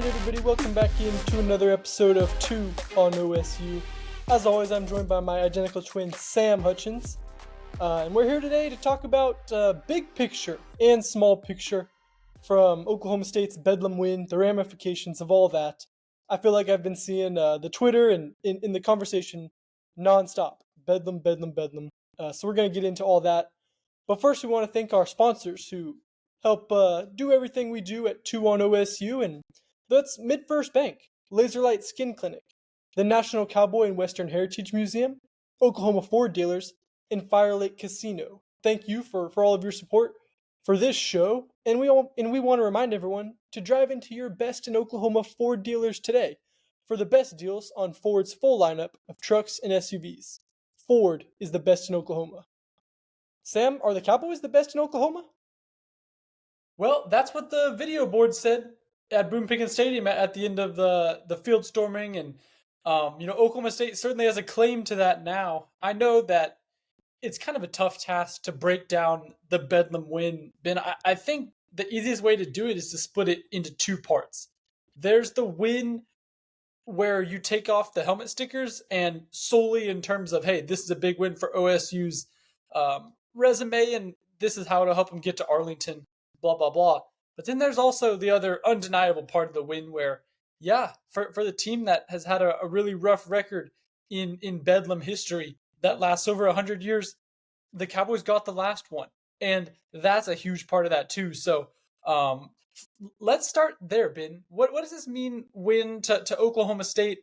everybody, welcome back into another episode of 2 on OSU. As always, I'm joined by my identical twin, Sam Hutchins. And we're here today to talk about big picture and small picture from Oklahoma State's Bedlam win, the ramifications of all that. I feel like I've been seeing the Twitter and in the conversation nonstop. Bedlam, Bedlam, Bedlam. So we're going to get into all that. But first, we want to thank our sponsors who help do everything we do at 2 on OSU, and that's MidFirst Bank, Laserlight Skin Clinic, the National Cowboy and Western Heritage Museum, Oklahoma Ford Dealers, and Fire Lake Casino. Thank you for all of your support for this show, and we want to remind everyone to drive into your best in Oklahoma Ford dealers today for the best deals on Ford's full lineup of trucks and SUVs. Ford is the best in Oklahoma. Sam, are the Cowboys the best in Oklahoma? Well, that's what the video board said at Boone Pickens Stadium at the end of the field storming, and Oklahoma State certainly has a claim to that now. I know that it's kind of a tough task to break down the Bedlam win, Ben. I think the easiest way to do it is to split it into two parts. There's the win where you take off the helmet stickers and solely in terms of, hey, this is a big win for OSU's resume, and this is how it'll help them get to Arlington, blah, blah, blah. But then there's also the other undeniable part of the win where, yeah, for the team that has had a really rough record in Bedlam history that lasts over 100 years, the Cowboys got the last one. And that's a huge part of that too. So let's start there, Ben. What does this mean win to Oklahoma State?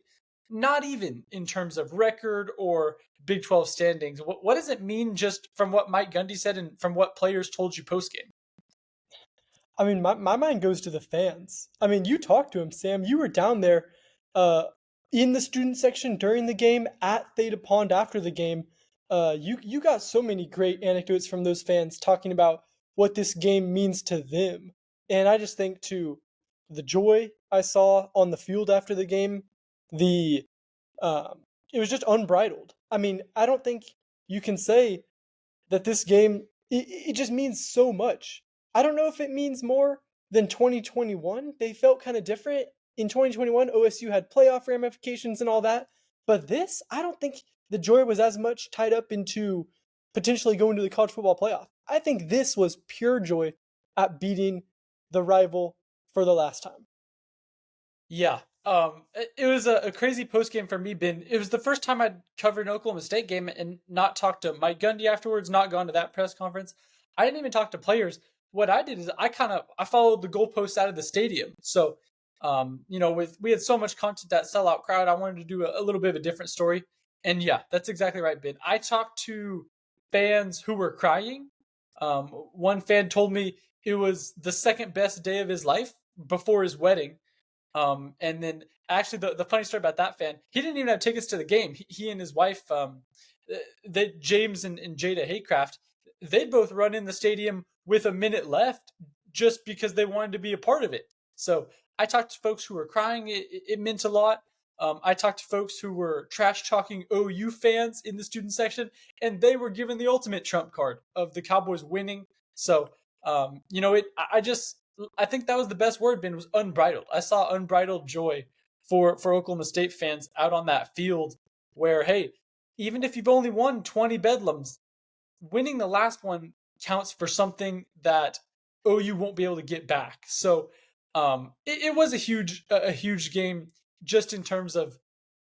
Not even in terms of record or Big 12 standings. What does it mean just from what Mike Gundy said and from what players told you postgame? I mean, my mind goes to the fans. I mean, you talked to him, Sam. You were down there in the student section during the game, at Theta Pond after the game. You got so many great anecdotes from those fans talking about what this game means to them. And I just think to the joy I saw on the field after the game, it was just unbridled. I mean, I don't think you can say that this game, it just means so much. I don't know if it means more than 2021. They felt kind of different. In 2021, OSU had playoff ramifications and all that. But this, I don't think the joy was as much tied up into potentially going to the college football playoff. I think this was pure joy at beating the rival for the last time. Yeah. It was a crazy post game for me, Ben. It was the first time I'd covered an Oklahoma State game and not talked to Mike Gundy afterwards, not gone to that press conference. I didn't even talk to players. What I did is I followed the goalpost out of the stadium. So, we had so much content, that sellout crowd, I wanted to do a little bit of a different story. And yeah, that's exactly right, Ben. I talked to fans who were crying. One fan told me it was the second best day of his life before his wedding. And then actually the funny story about that fan, he didn't even have tickets to the game. He and his wife, James and Jada Haycraft, they'd both run in the stadium with a minute left just because they wanted to be a part of it. So I talked to folks who were crying. It meant a lot. I talked to folks who were trash talking OU fans in the student section, and they were given the ultimate trump card of the Cowboys winning. So, I think that was the best word, Ben, was unbridled. I saw unbridled joy for Oklahoma State fans out on that field where, hey, even if you've only won 20 Bedlams, winning the last one counts for something that OU won't be able to get back. So it was a huge game just in terms of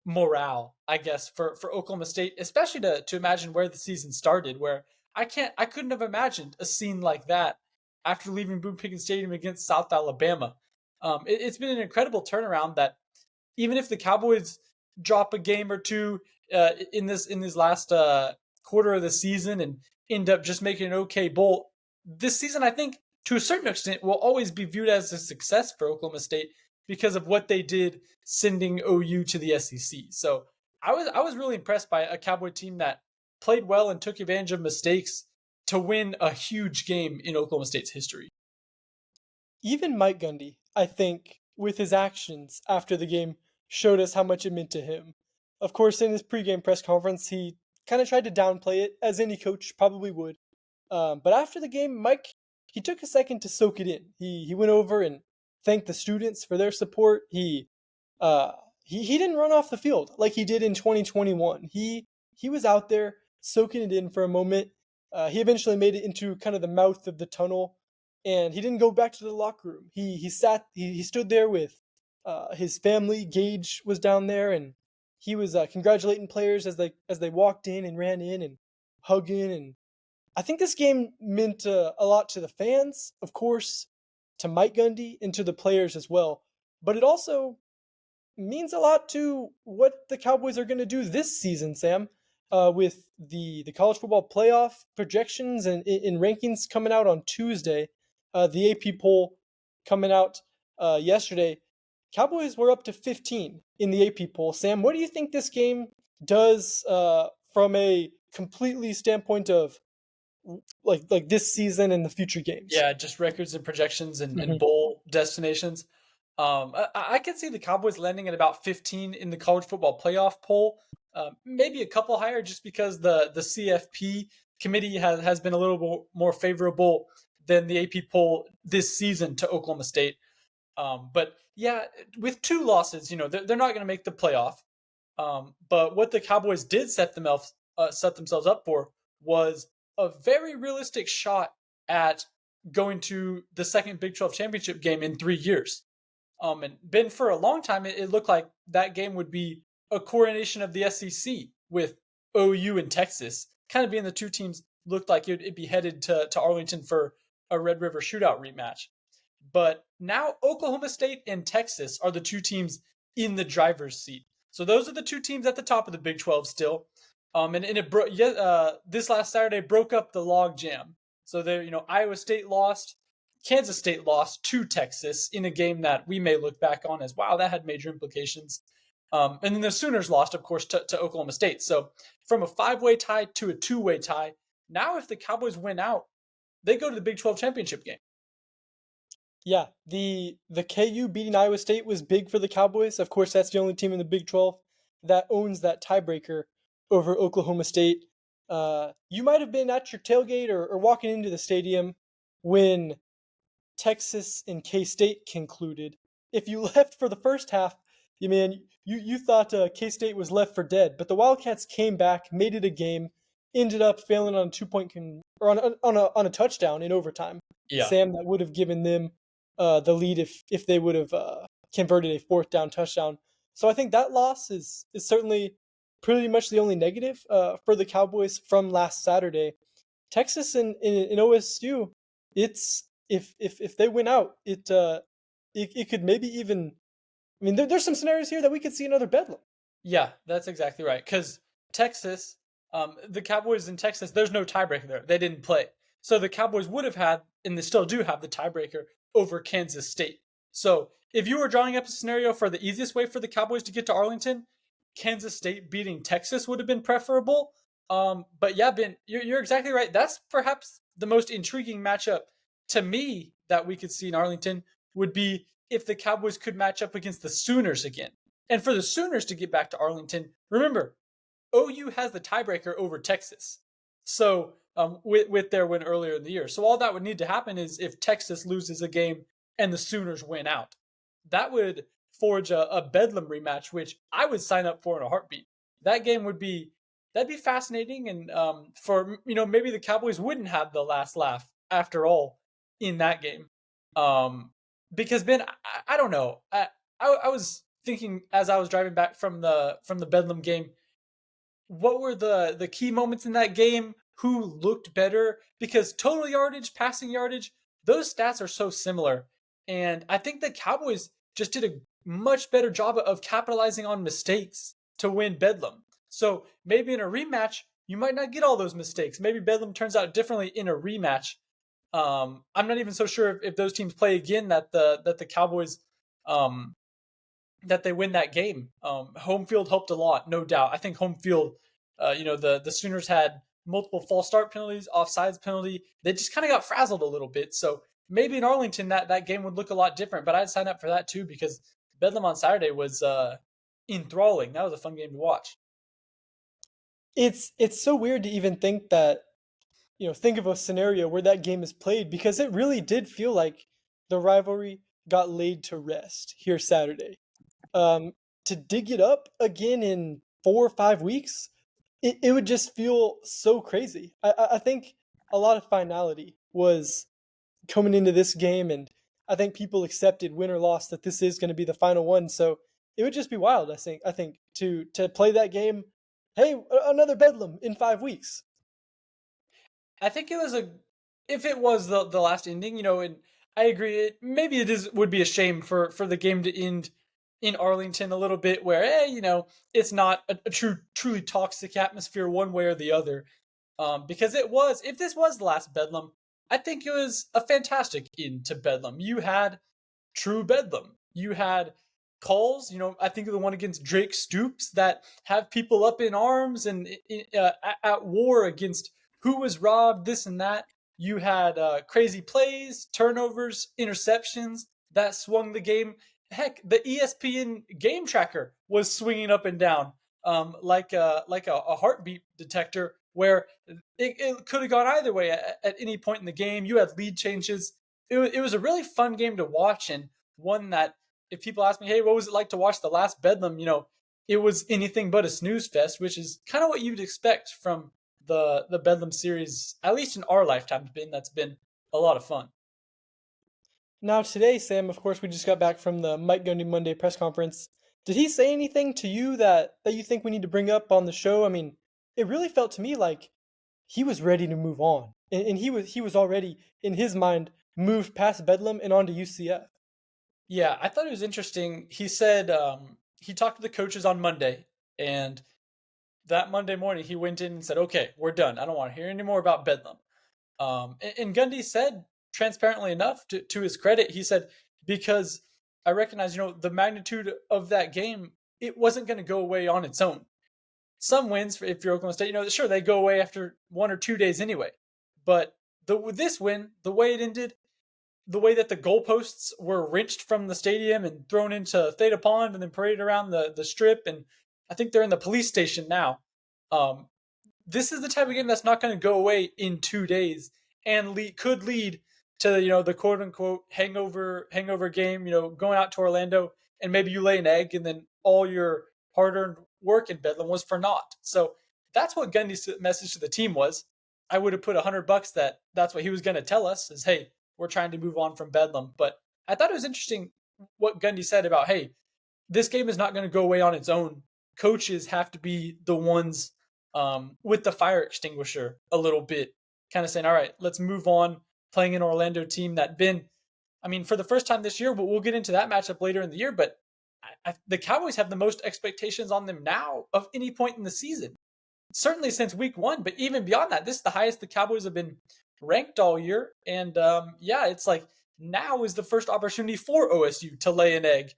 morale, I guess, for Oklahoma State, especially to imagine where the season started, where I couldn't have imagined a scene like that after leaving Boone Pickens Stadium against South Alabama. It's been an incredible turnaround that even if the Cowboys drop a game or two in this last quarter of the season and end up just making an okay bowl, this season, I think, to a certain extent, will always be viewed as a success for Oklahoma State because of what they did sending OU to the SEC. So I was really impressed by a Cowboy team that played well and took advantage of mistakes to win a huge game in Oklahoma State's history. Even Mike Gundy, I think, with his actions after the game, showed us how much it meant to him. Of course, in his pregame press conference, he kind of tried to downplay it, as any coach probably would. But after the game, Mike, he took a second to soak it in. He went over and thanked the students for their support. He didn't run off the field like he did in 2021. He was out there soaking it in for a moment. He eventually made it into kind of the mouth of the tunnel, and he didn't go back to the locker room. He stood there with his family. Gage was down there, and he was congratulating players as they walked in and ran in and hugging. And I think this game meant a lot to the fans, of course, to Mike Gundy, and to the players as well. But it also means a lot to what the Cowboys are going to do this season, Sam, with the college football playoff projections and in rankings coming out on Tuesday. The AP poll coming out yesterday. Cowboys were up to 15 in the AP poll. Sam, what do you think this game does from a completely standpoint of like this season and the future games? Yeah, just records and projections and Mhm. bowl destinations. I can see the Cowboys landing at about 15 in the college football playoff poll, maybe a couple higher, just because the CFP committee has been a little more favorable than the AP poll this season to Oklahoma State. But yeah, with 2 losses, they're not going to make the playoff. But what the Cowboys did set themselves up for was a very realistic shot at going to the second Big 12 championship game in 3 years. And Ben, for a long time, it looked like that game would be a coronation of the SEC with OU and Texas, kind of being the 2 teams looked like it'd be headed to Arlington for a Red River shootout rematch. But now Oklahoma State and Texas are the 2 teams in the driver's seat. So those are the 2 teams at the top of the Big 12 still. And this last Saturday broke up the log jam. So there, Iowa State lost, Kansas State lost to Texas in a game that we may look back on as, wow, that had major implications. And then the Sooners lost, of course, to Oklahoma State. So from a 5-way tie to a 2-way tie, now if the Cowboys win out, they go to the Big 12 championship game. Yeah, the KU beating Iowa State was big for the Cowboys. Of course, that's the only team in the Big 12 that owns that tiebreaker over Oklahoma State. You might have been at your tailgate or walking into the stadium when Texas and K-State concluded. If you left for the first half, you thought K-State was left for dead, but the Wildcats came back, made it a game, ended up failing on a 2-point or on a touchdown in overtime. Yeah. Sam, that would have given them the lead if they would have converted a 4th down touchdown. So I think that loss is certainly pretty much the only negative for the Cowboys from last Saturday. Texas and OSU, it's if they win out, it could maybe even. I mean, there's some scenarios here that we could see another Bedlam. Yeah, that's exactly right. Because Texas, the Cowboys in Texas, there's no tiebreaker there. They didn't play. So the Cowboys would have had, and they still do have, the tiebreaker over Kansas State. So if you were drawing up a scenario for the easiest way for the Cowboys to get to Arlington, Kansas State beating Texas would have been preferable. But yeah, Ben, you're exactly right. That's perhaps the most intriguing matchup to me that we could see in Arlington would be if the Cowboys could match up against the Sooners again. And for the Sooners to get back to Arlington, remember, OU has the tiebreaker over Texas. So with their win earlier in the year. So all that would need to happen is if Texas loses a game and the Sooners win out. That would forge a Bedlam rematch, which I would sign up for in a heartbeat. That game that'd be fascinating, and for maybe the Cowboys wouldn't have the last laugh after all in that game. Because Ben, I don't know. I was thinking as I was driving back from the Bedlam game, what were the key moments in that game? Who looked better? Because total yardage, passing yardage, those stats are so similar. And I think the Cowboys just did a much better job of capitalizing on mistakes to win Bedlam. So maybe in a rematch, you might not get all those mistakes. Maybe Bedlam turns out differently in a rematch. I'm not even so sure if those teams play again that the Cowboys that they win that game. Home field helped a lot, no doubt. I think home field, the Sooners had multiple false start penalties, offsides penalty. They just kind of got frazzled a little bit. So maybe in Arlington that game would look a lot different. But I'd sign up for that too because Bedlam on Saturday was enthralling. That was a fun game to watch. It's so weird to even think that, think of a scenario where that game is played because it really did feel like the rivalry got laid to rest here Saturday. To dig it up again in 4 or 5 weeks, it would just feel so crazy. I think a lot of finality was coming into this game, and I think people accepted win or loss that this is going to be the final one. So it would just be wild. I think to play that game. Hey, another Bedlam in 5 weeks. I think it was if it was the last ending, and I agree. Maybe would be a shame for the game to end in Arlington a little bit, where it's not a truly toxic atmosphere one way or the other. Because if this was the last Bedlam, I think it was a fantastic end to Bedlam. You had true Bedlam. You had calls, I think of the one against Drake Stoops that have people up in arms and at war against who was robbed, this and that. You had crazy plays, turnovers, interceptions that swung the game. Heck, the ESPN game tracker was swinging up and down like a heartbeat detector, where it could have gone either way at any point in the game. You had lead changes. It was a really fun game to watch, and one that, if people ask me, hey, what was it like to watch the last Bedlam? It was anything but a snooze fest, which is kind of what you'd expect from the Bedlam series, at least in our lifetime. That's been a lot of fun. Now today, Sam, of course, we just got back from the Mike Gundy Monday press conference. Did he say anything to you that you think we need to bring up on the show? I mean, it really felt to me like he was ready to move on, and he was already in his mind moved past Bedlam and onto UCF. Yeah, I thought it was interesting. He said he talked to the coaches on Monday, and that Monday morning he went in and said, "Okay, we're done. I don't want to hear any more about Bedlam." And Gundy said, transparently enough, to his credit, he said, because I recognize, the magnitude of that game, it wasn't going to go away on its own. Some wins, if you're Oklahoma State, sure, they go away after 1 or 2 days anyway. But this win, the way it ended, the way that the goalposts were wrenched from the stadium and thrown into Theta Pond and then paraded around the strip, and I think they're in the police station now. This is the type of game that's not going to go away in 2 days, and could lead to the quote unquote hangover game. Going out to Orlando and maybe you lay an egg, and then all your hard earned work in Bedlam was for naught. So that's what Gundy's message to the team was. I would have put $100 that's what he was going to tell us is, hey, we're trying to move on from Bedlam. But I thought it was interesting what Gundy said about, hey, this game is not going to go away on its own. Coaches have to be the ones with the fire extinguisher a little bit, kind of saying, all right, let's move on. Playing an Orlando team that for the first time this year, but we'll get into that matchup later in the year. But the Cowboys have the most expectations on them now of any point in the season. Certainly since week 1, but even beyond that, this is the highest the Cowboys have been ranked all year. And it's like now is the first opportunity for OSU to lay an egg.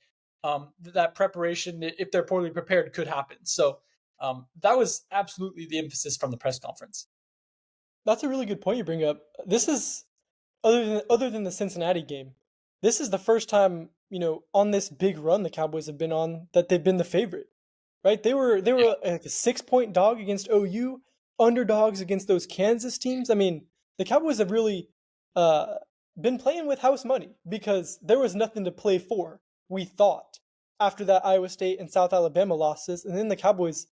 That preparation, if they're poorly prepared, could happen. So that was absolutely the emphasis from the press conference. That's a really good point you bring up. This is, other than the Cincinnati game, this is the first time, on this big run the Cowboys have been on, that they've been the favorite. Right? They were like a 6-point dog against OU, underdogs against those Kansas teams. I mean, the Cowboys have really been playing with house money because there was nothing to play for, we thought, after that Iowa State and South Alabama losses. And then the Cowboys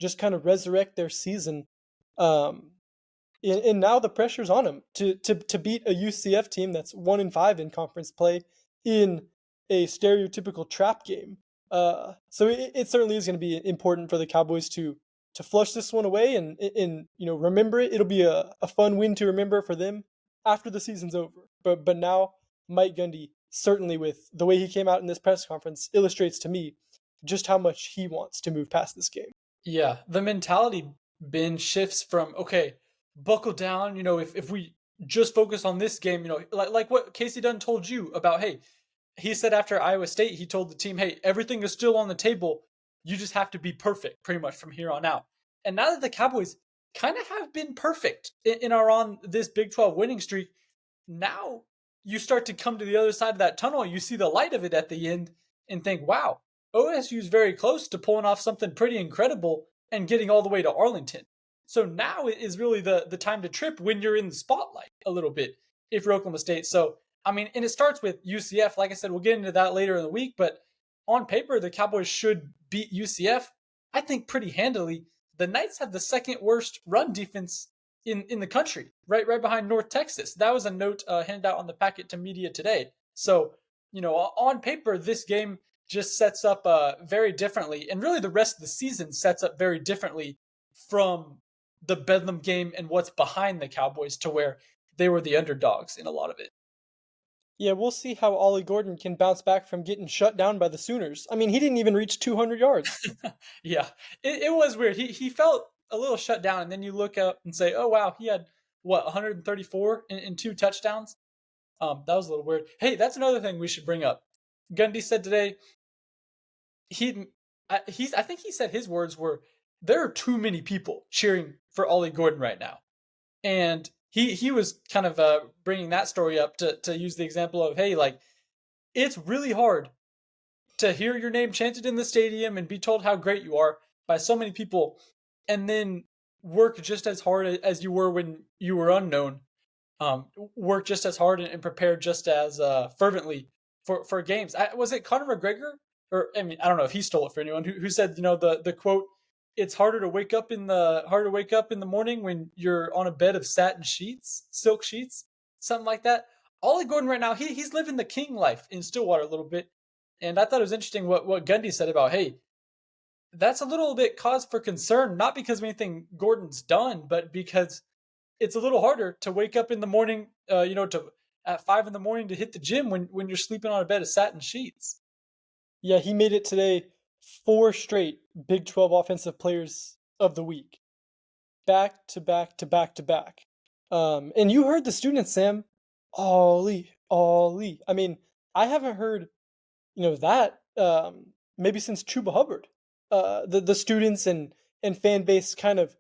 just kind of resurrect their season. And now the pressure's on them to beat a UCF team that's 1-5 in conference play in a stereotypical trap game. So it certainly is going to be important for the Cowboys to flush this one away and remember it. It'll be a fun win to remember for them after the season's over. But now Mike Gundy, certainly with the way he came out in this press conference, illustrates to me just how much he wants to move past this game. Yeah, the mentality bin shifts from, okay, buckle down, if we just focus on this game, like what Casey Dunn told you about, hey, he said after Iowa State, he told the team, hey, everything is still on the table. You just have to be perfect pretty much from here on out. And now that the Cowboys kind of have been perfect and are on this Big 12 winning streak, now you start to come to the other side of that tunnel. You see the light of it at the end and think, wow, OSU is very close to pulling off something pretty incredible and getting all the way to Arlington. So now is really the time to trip when you're in the spotlight a little bit if you're Oklahoma State. So I mean, and it starts with UCF. Like I said, we'll get into that later in the week, but on paper, the Cowboys should beat UCF, I think, pretty handily. The Knights have the second worst run defense in the country, right behind North Texas. That was a note handed out on the packet to media today. So, on paper, this game just sets up very differently, and really the rest of the season sets up very differently from the Bedlam game and what's behind the Cowboys, to where they were the underdogs in a lot of it. Yeah, we'll see how Oli Gordon can bounce back from getting shut down by the Sooners. I mean, he didn't even reach 200 yards. Yeah, it was weird. He felt a little shut down, and then you look up and say, "Oh wow, he had what 134 in two touchdowns." That was a little weird. Hey, that's another thing we should bring up. Gundy said today I think he said his words were, "There are too many people cheering for Oli Gordon right now," and he was kind of bringing that story up to use the example of, hey, like, it's really hard to hear your name chanted in the stadium and be told how great you are by so many people, and then work just as hard as you were when you were unknown. Work just as hard and prepare just as fervently for games. Was it Conor McGregor? Or I mean, I don't know if he stole it for anyone who said, the quote, "It's harder to wake up in the morning when you're on a bed of satin sheets, silk sheets," something like that. Ollie Gordon right now, he's living the king life in Stillwater a little bit. And I thought it was interesting what Gundy said about, hey, that's a little bit cause for concern, not because of anything Gordon's done, but because it's a little harder to wake up in the morning, to at 5 in the morning to hit the gym when you're sleeping on a bed of satin sheets. Yeah, he made it today 4 straight Big 12 Offensive Players of the Week. Back to back to back to back. And you heard the students, Sam. Ollie, Ollie. I mean, I haven't heard, that maybe since Chuba Hubbard. The students and fan base kind of,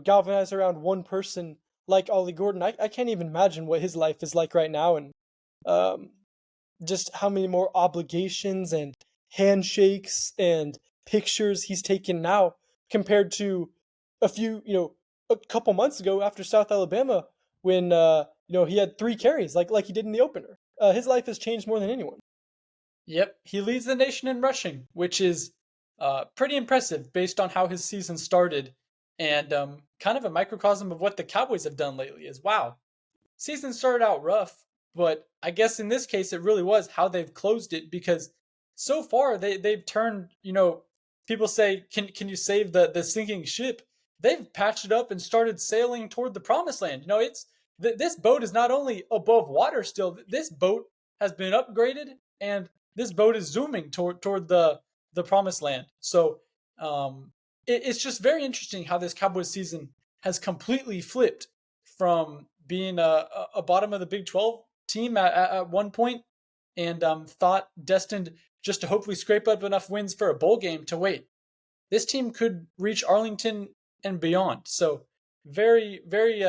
galvanize around one person like Ollie Gordon. I can't even imagine what his life is like right now, and um, just how many more obligations and handshakes and pictures he's taken now compared to a couple months ago after South Alabama when he had 3 carries like he did in the opener. His life has changed more than anyone. Yep, he leads the nation in rushing, which is pretty impressive based on how his season started, and kind of a microcosm of what the Cowboys have done lately. Is, wow, season started out rough, but I guess in this case it really was how they've closed it, because so far they've turned, people say, can you save the sinking ship? They've patched it up and started sailing toward the promised land. It's this boat is not only above water still, this boat has been upgraded, and this boat is zooming toward the promised land. So it's just very interesting how this Cowboys season has completely flipped from being a bottom of the Big 12 team at one point, and thought destined just to hopefully scrape up enough wins for a bowl game, to wait, this team could reach Arlington and beyond. So very, very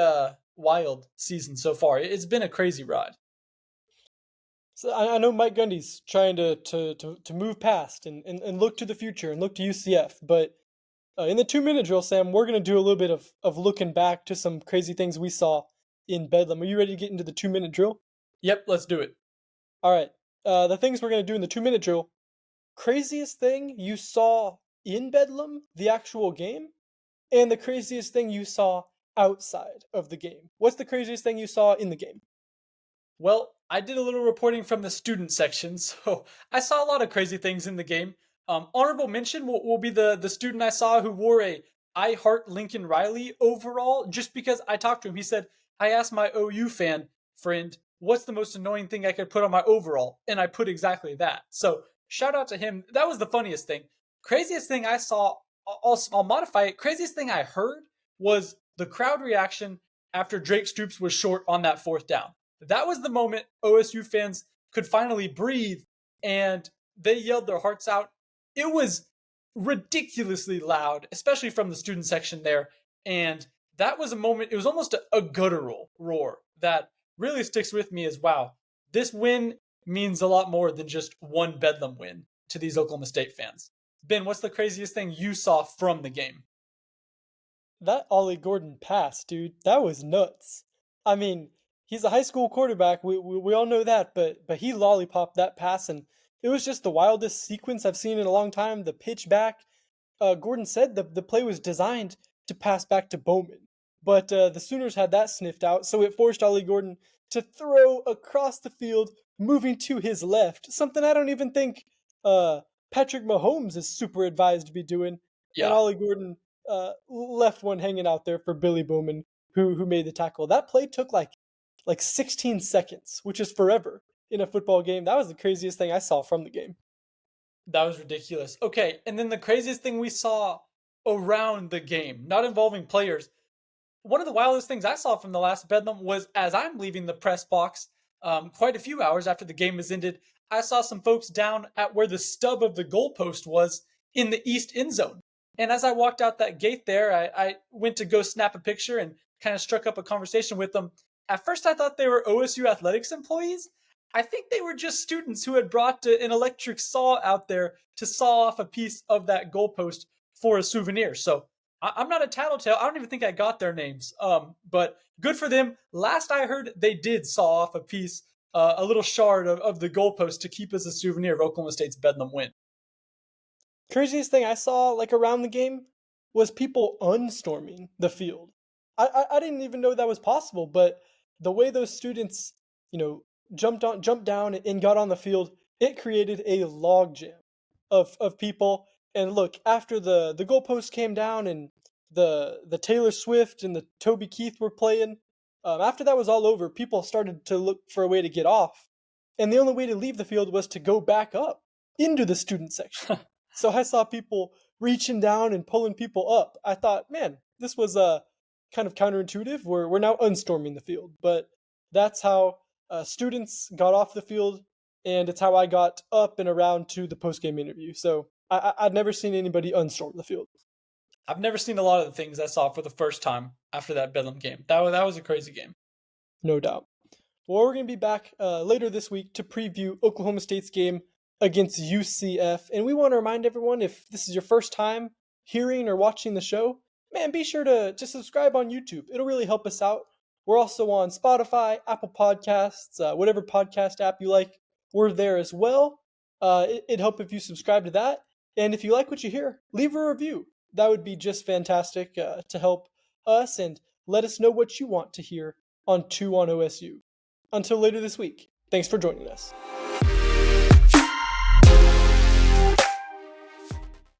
wild season so far. It's been a crazy ride. So I know Mike Gundy's trying to move past and look to the future and look to UCF, but in the 2-minute drill, Sam, we're going to do a little bit of looking back to some crazy things we saw in Bedlam. Are you ready to get into the 2-minute drill? Yep, let's do it. All right. The things we're going to do in the 2-minute drill. Craziest thing you saw in Bedlam, the actual game, and the craziest thing you saw outside of the game. What's the craziest thing you saw in the game? Well, I did a little reporting from the student section, so I saw a lot of crazy things in the game. Honorable mention will be the student I saw who wore a "I Heart Lincoln Riley" overall, just because I talked to him. He said, I asked my OU fan friend, what's the most annoying thing I could put on my overall? And I put exactly that. So shout out to him. That was the funniest thing. Craziest thing I saw, I'll modify it. Craziest thing I heard was the crowd reaction after Drake Stoops was short on that 4th down. That was the moment OSU fans could finally breathe, and they yelled their hearts out. It was ridiculously loud, especially from the student section there. And that was a moment, it was almost a guttural roar that really sticks with me as, wow, this win means a lot more than just one Bedlam win to these Oklahoma State fans. Ben, what's the craziest thing you saw from the game? That Ollie Gordon pass, dude, that was nuts. I mean, he's a high school quarterback. We all know that, but he lollipopped that pass, and it was just the wildest sequence I've seen in a long time. The pitch back. Gordon said the play was designed to pass back to Bowman, but the Sooners had that sniffed out, so it forced Oli Gordon to throw across the field, moving to his left. Something I don't even think Patrick Mahomes is super advised to be doing. And Yeah. Oli Gordon left one hanging out there for Billy Bowman, who made the tackle. That play took like 16 seconds, which is forever in a football game. That was the craziest thing I saw from the game. That was ridiculous. Okay, and then the craziest thing we saw around the game, not involving players. One of the wildest things I saw from the last Bedlam was as I'm leaving the press box, quite a few hours after the game has ended, I saw some folks down at where the stub of the goalpost was in the east end zone. And as I walked out that gate there, I went to go snap a picture and kind of struck up a conversation with them. At first, I thought they were OSU athletics employees. I think they were just students who had brought an electric saw out there to saw off a piece of that goalpost for a souvenir. So I'm not a tattletale. I don't even think I got their names. But good for them. Last I heard, they did saw off a piece, a little shard of the goalpost to keep as a souvenir of Oklahoma State's Bedlam win. Craziest thing I saw like around the game was people unstorming the field. I didn't even know that was possible, but the way those students, you know, jumped down and got on the field, it created a logjam of people. And look, after the goalpost came down and the Taylor Swift and the Toby Keith were playing, after that was all over, people started to look for a way to get off, and the only way to leave the field was to go back up into the student section. So I saw people reaching down and pulling people up. I thought, man, this was kind of counterintuitive. We're now unstorming the field, but that's how students got off the field, and it's how I got up and around to the post game interview. So I'd never seen anybody unstorm the field. I've never seen a lot of the things I saw for the first time after that Bedlam game. That was a crazy game. No doubt. Well, we're going to be back later this week to preview Oklahoma State's game against UCF. And we want to remind everyone, if this is your first time hearing or watching the show, man, be sure to subscribe on YouTube. It'll really help us out. We're also on Spotify, Apple Podcasts, whatever podcast app you like. We're there as well. It'd help if you subscribe to that. And if you like what you hear, leave a review. That would be just fantastic to help us and let us know what you want to hear on 2 on OSU. Until later this week, thanks for joining us.